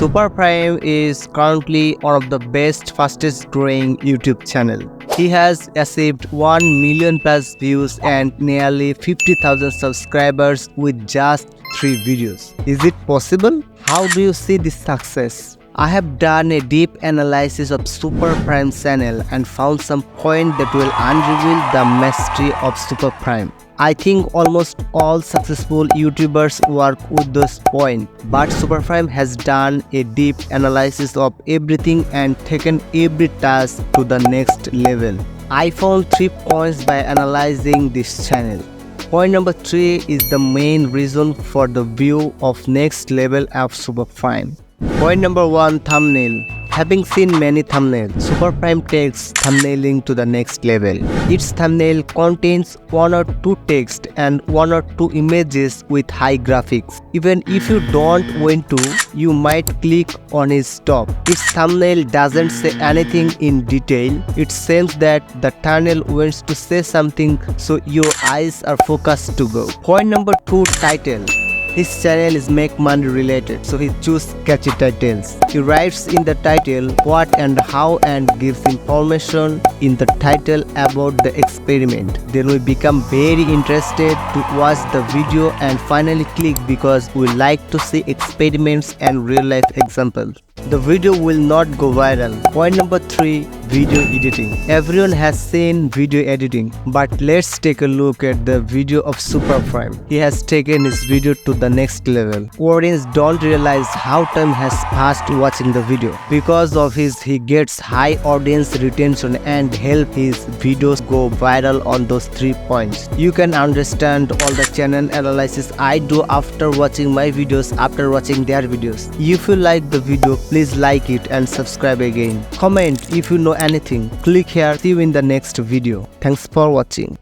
Superprime is currently one of the best, fastest growing YouTube channel. He has achieved 1 million plus views and nearly 50,000 subscribers with just 3 videos. Is it possible? How do you see this success? I have done a deep analysis of Superprime channel and found some points that will unreveal the mystery of Superprime. I think almost all successful YouTubers work with those points, but Superprime has done a deep analysis of everything and taken every task to the next level. I found 3 points by analyzing this channel. Point number 3 is the main reason for the view of next level of Superprime. Point number 1, thumbnail. Having seen many thumbnails, Superprime takes thumbnailing to the next level. Its thumbnail contains 1 or 2 text and 1 or 2 images with high graphics. Even if you don't want to, you might click on its top. Its thumbnail doesn't say anything in detail. It seems that the thumbnail wants to say something, so your eyes are focused to go. Point number 2, title. His channel is make money related, so he chooses catchy titles. He writes in the title what and how and gives information in the title about the experiment. Then we become very interested to watch the video and finally click because we like to see experiments and real life examples. The video will not go viral. Point number 3, video editing. Everyone has seen video editing, but let's take a look at the video of Superprime. He has taken his video to the next level. Audience don't realize how time has passed watching the video. Because of his, he gets high audience retention and help his videos go viral on those 3 points. You can understand all the channel analysis I do after watching my videos, after watching their videos. If you like the video, please like it and subscribe again. Comment if you know anything. Click here. See you in the next video. Thanks for watching.